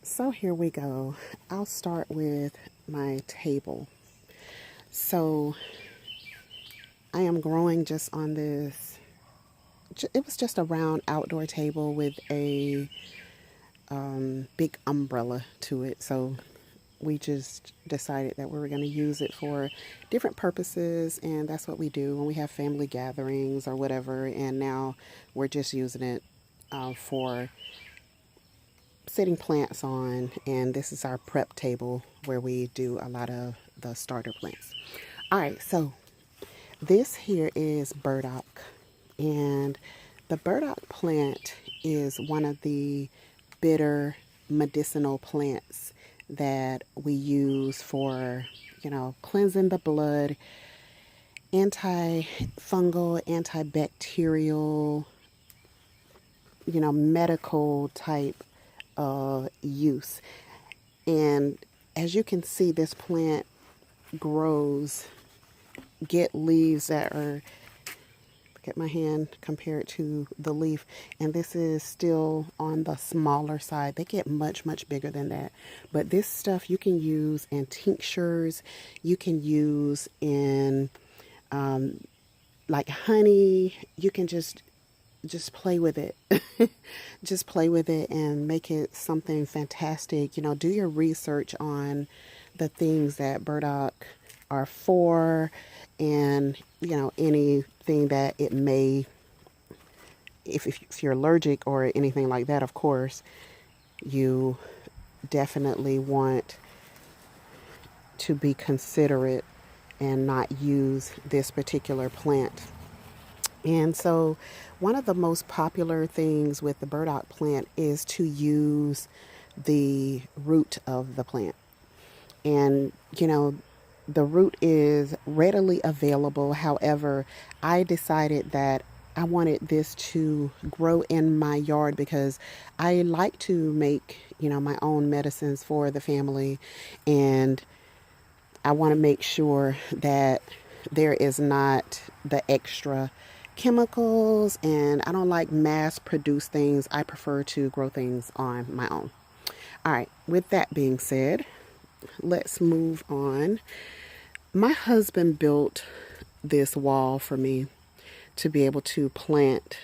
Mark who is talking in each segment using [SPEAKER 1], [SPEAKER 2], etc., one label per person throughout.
[SPEAKER 1] So here we go. I'll start with my table. So I am growing just on this, it was just a round outdoor table with a big umbrella to it. So we just decided that we were going to use it for different purposes, and that's what we do when we have family gatherings or whatever. And now we're just using it for sitting plants on, and this is our prep table where we do a lot of the starter plants. All right, so this here is burdock, and the burdock plant is one of the bitter medicinal plants that we use for, cleansing the blood, antifungal, antibacterial, medical type use. And as you can see, this plant grows, get leaves that are, look at my hand compared to the leaf, and this is still on the smaller side. They get much, much bigger than that. But this stuff you can use in tinctures, you can use in like honey. You can just play with it. Just play with it and make it something fantastic. Do your research on the things that burdock are for, and anything that it may, if you're allergic or anything like that, of course you definitely want to be considerate and not use this particular plant. And so one of the most popular things with the burdock plant is to use the root of the plant. And, the root is readily available. However, I decided that I wanted this to grow in my yard because I like to make, my own medicines for the family. And I want to make sure that there is not the extra chemicals, and I don't like mass produced things. I prefer to grow things on my own. All right, with that being said, let's move on. My husband built this wall for me to be able to plant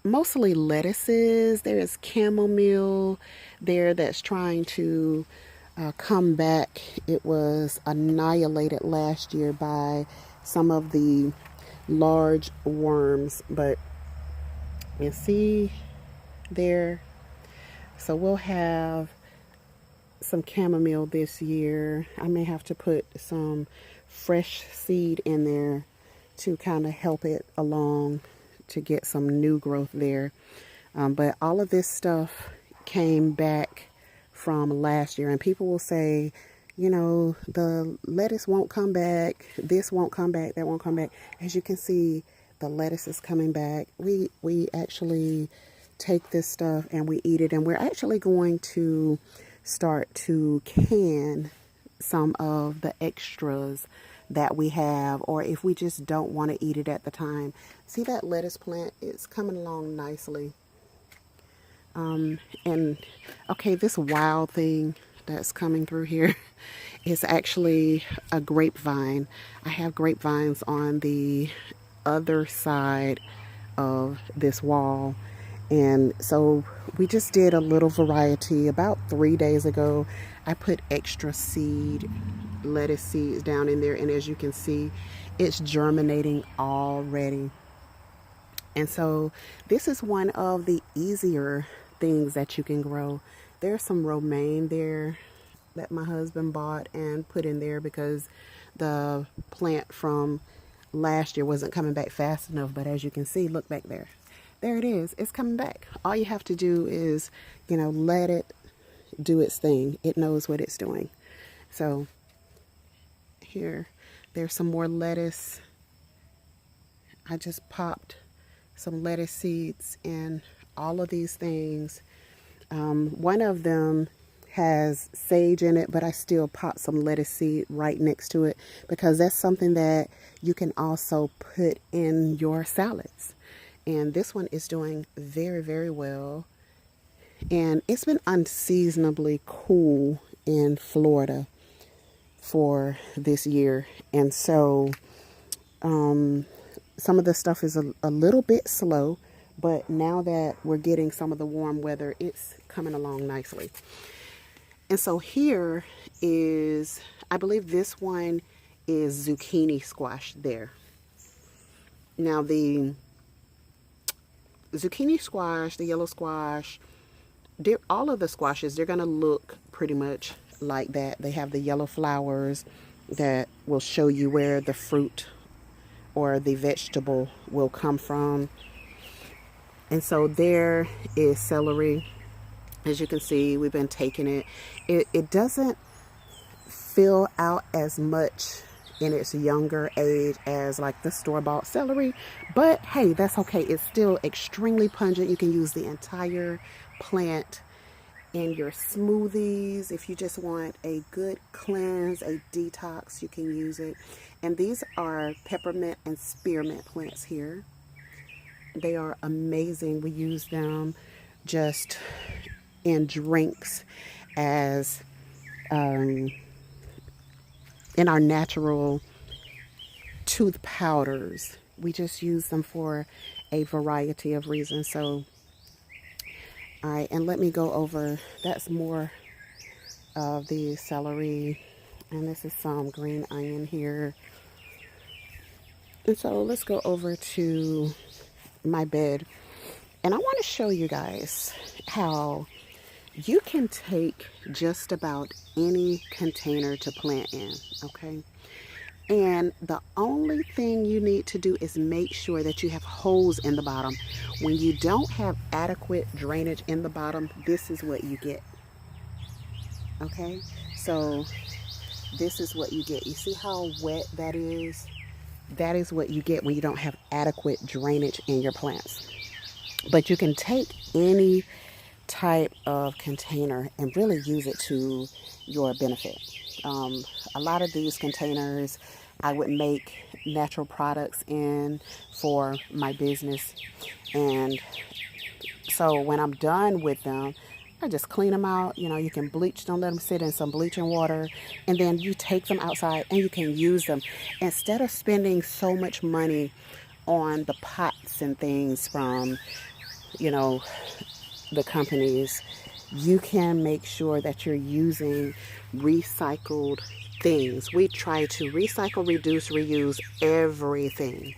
[SPEAKER 1] mostly lettuces. There is chamomile there that's trying to come back. It was annihilated last year by some of the large worms, but you see there. So we'll have some chamomile this year. I may have to put some fresh seed in there to kind of help it along to get some new growth there. But all of this stuff came back from last year, and people will say, the lettuce won't come back, this won't come back, that won't come back. As you can see, the lettuce is coming back. We actually take this stuff and we eat it, and we're actually going to start to can some of the extras that we have, or if we just don't want to eat it at the time. See that lettuce plant? It's coming along nicely. And okay, this wild thing that's coming through here is actually a grapevine. I have grapevines on the other side of this wall. And so we just did a little variety. About 3 days ago, I put extra seed, lettuce seeds down in there. And as you can see, it's germinating already. And so this is one of the easier things that you can grow. There's some romaine there that my husband bought and put in there because the plant from last year wasn't coming back fast enough. But as you can see, look back there. There it is. It's coming back. All you have to do is, let it do its thing. It knows what it's doing. So here, there's some more lettuce. I just popped some lettuce seeds in all of these things. One of them has sage in it, but I still pop some lettuce seed right next to it because that's something that you can also put in your salads. And this one is doing very, very well. And it's been unseasonably cool in Florida for this year. And so some of the stuff is a little bit slow, but now that we're getting some of the warm weather, it's coming along nicely. And so here is, I believe this one is zucchini squash there. Now the zucchini squash, the yellow squash, all of the squashes, they're going to look pretty much like that. They have the yellow flowers that will show you where the fruit or the vegetable will come from. And so there is celery. As you can see, we've been taking it. It doesn't fill out as much in its younger age as like the store-bought celery, but hey, that's okay. It's still extremely pungent. You can use the entire plant in your smoothies. If you just want a good cleanse, a detox, you can use it. And these are peppermint and spearmint plants here. They are amazing. We use them just in drinks as in our natural tooth powders. We just use them for a variety of reasons. So, all right, and let me go over, that's more of the celery, and this is some green onion here. And so let's go over to my bed, and I want to show you guys how you can take just about any container to plant in, okay? And the only thing you need to do is make sure that you have holes in the bottom. When you don't have adequate drainage in the bottom, this is what you get, okay? So this is what you get. You see how wet that is? That is what you get when you don't have adequate drainage in your plants. But you can take any type of container and really use it to your benefit. A lot of these containers I would make natural products in for my business, and so when I'm done with them, I just clean them out. You know, you can bleach them, let them sit in some bleaching water, and then you take them outside and you can use them instead of spending so much money on the pots and things from, you know, the companies. You can make sure that you're using recycled things. We try to recycle, reduce, reuse everything.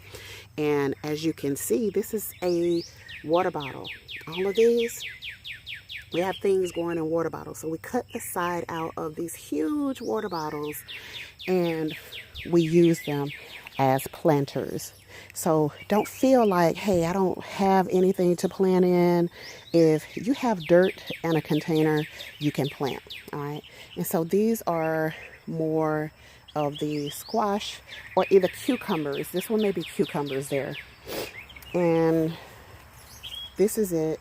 [SPEAKER 1] And as you can see, this is a water bottle. All of these, we have things going in water bottles. So we cut the side out of these huge water bottles and we use them as planters. So don't feel like, hey, I don't have anything to plant in. If you have dirt and a container, you can plant, all right? And so these are more of the squash or either cucumbers. This one may be cucumbers there. And this is it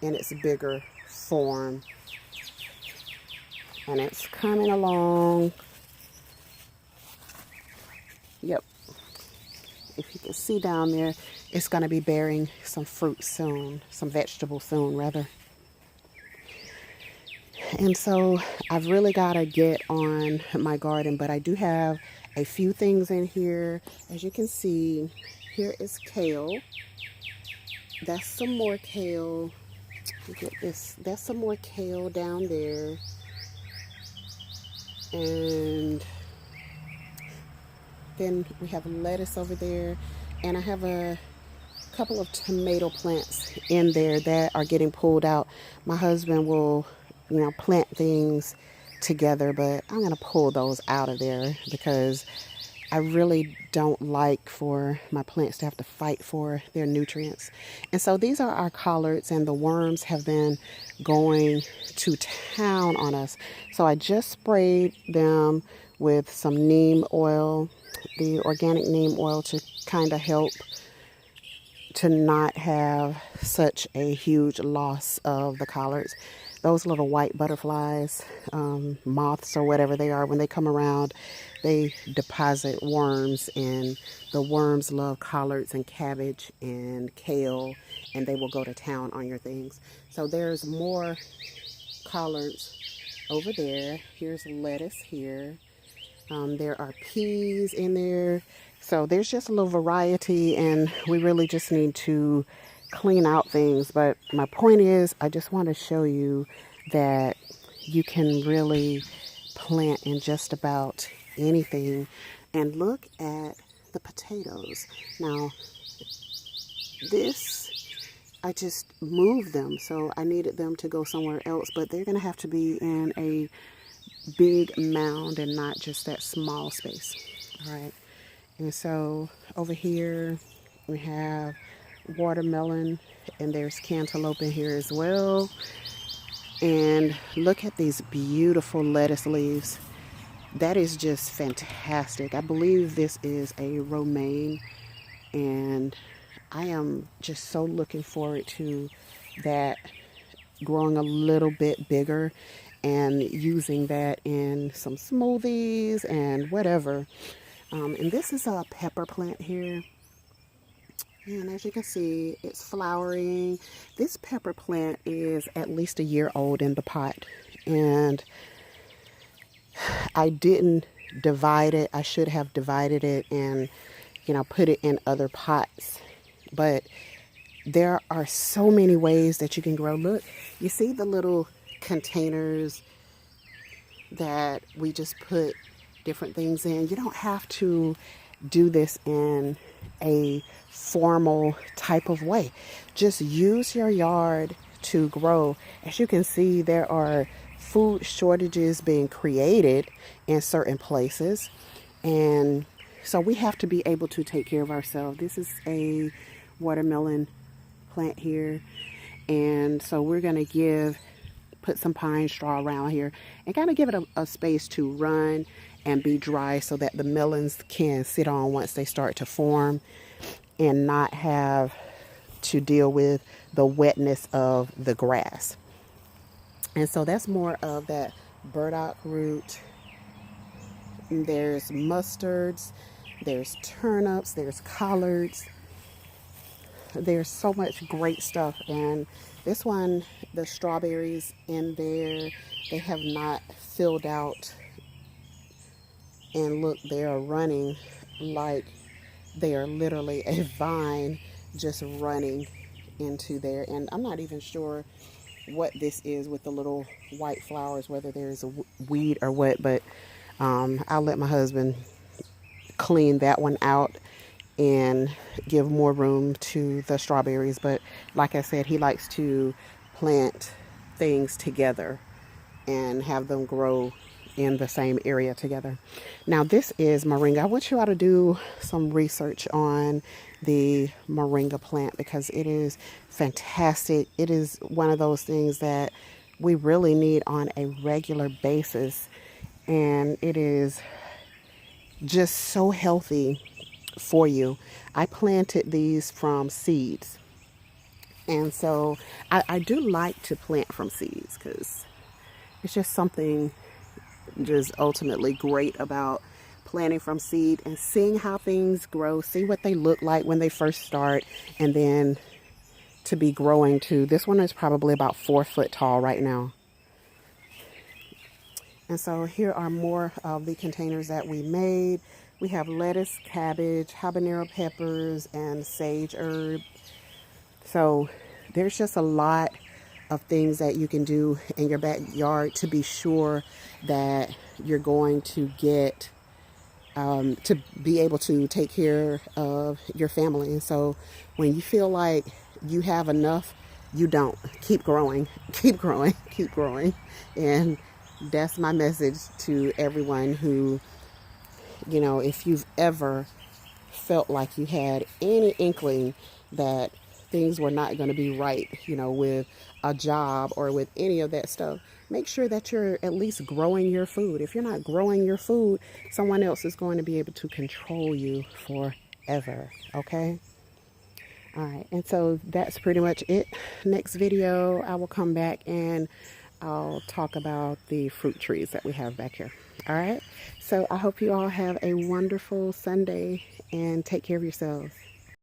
[SPEAKER 1] in its bigger form. And it's coming along. Yep. If you can see down there, it's going to be bearing some fruit soon, some vegetables soon, rather. And so I've really got to get on my garden, but I do have a few things in here. As you can see, here is kale. That's some more kale. Get this. That's some more kale down there. And then we have lettuce over there, and I have a couple of tomato plants in there that are getting pulled out. My husband will, you know, plant things together, but I'm going to pull those out of there because I really don't like for my plants to have to fight for their nutrients. And so these are our collards, and the worms have been going to town on us. So I just sprayed them with some neem oil, the organic neem oil, to kind of help to not have such a huge loss of the collards. Those little white butterflies, moths or whatever they are, when they come around, they deposit worms, and the worms love collards and cabbage and kale, and they will go to town on your things. So there's more collards over there. Here's lettuce here. There are peas in there. So there's just a little variety, and we really just need to clean out things. But my point is, I just want to show you that you can really plant in just about anything. And look at the potatoes. Now, this, I just moved them, so I needed them to go somewhere else, but they're going to have to be in a big mound and not just that small space. All right. And so over here we have watermelon, and there's cantaloupe in here as well. And look at these beautiful lettuce leaves. That is just fantastic. I believe this is a romaine, and I am just so looking forward to that growing a little bit bigger and using that in some smoothies and whatever. And this is a pepper plant here. And as you can see, it's flowering. This pepper plant is at least a year old in the pot. And I didn't divide it. I should have divided it and, put it in other pots. But there are so many ways that you can grow. Look, you see the little containers that we just put different things in. You don't have to do this in a formal type of way. Just use your yard to grow. As you can see, there are food shortages being created in certain places, and so we have to be able to take care of ourselves. This is a watermelon plant here, and so we're going to put some pine straw around here and kind of give it a space to run and be dry so that the melons can sit on once they start to form and not have to deal with the wetness of the grass. And so that's more of that burdock root. There's mustards, there's turnips, there's collards. There's so much great stuff. And this one, the strawberries in there, they have not filled out. And look, they are running like they are literally a vine just running into there. And I'm not even sure what this is with the little white flowers, whether there's a weed or what, but I'll let my husband clean that one out and give more room to the strawberries. But like I said, he likes to plant things together and have them grow in the same area together. Now this is moringa. I want you all to do some research on the moringa plant because it is fantastic. It is one of those things that we really need on a regular basis, and it is just so healthy for you. I planted these from seeds, and so I do like to plant from seeds because it's just something just ultimately great about planting from seed and seeing how things grow, see what they look like when they first start, and then to be growing to, this one is probably about 4 foot tall right now. And so here are more of the containers that we made. We have lettuce, cabbage, habanero peppers, and sage herb. So there's just a lot of things that you can do in your backyard to be sure that you're going to get to be able to take care of your family. And so when you feel like you have enough, you don't. Keep growing, keep growing, keep growing. And that's my message to everyone who, if you've ever felt like you had any inkling that things were not going to be right, with a job or with any of that stuff, make sure that you're at least growing your food. If you're not growing your food, someone else is going to be able to control you forever. Okay? All right, and so that's pretty much it. Next video, I will come back and I'll talk about the fruit trees that we have back here. All right, so I hope you all have a wonderful Sunday and take care of yourselves.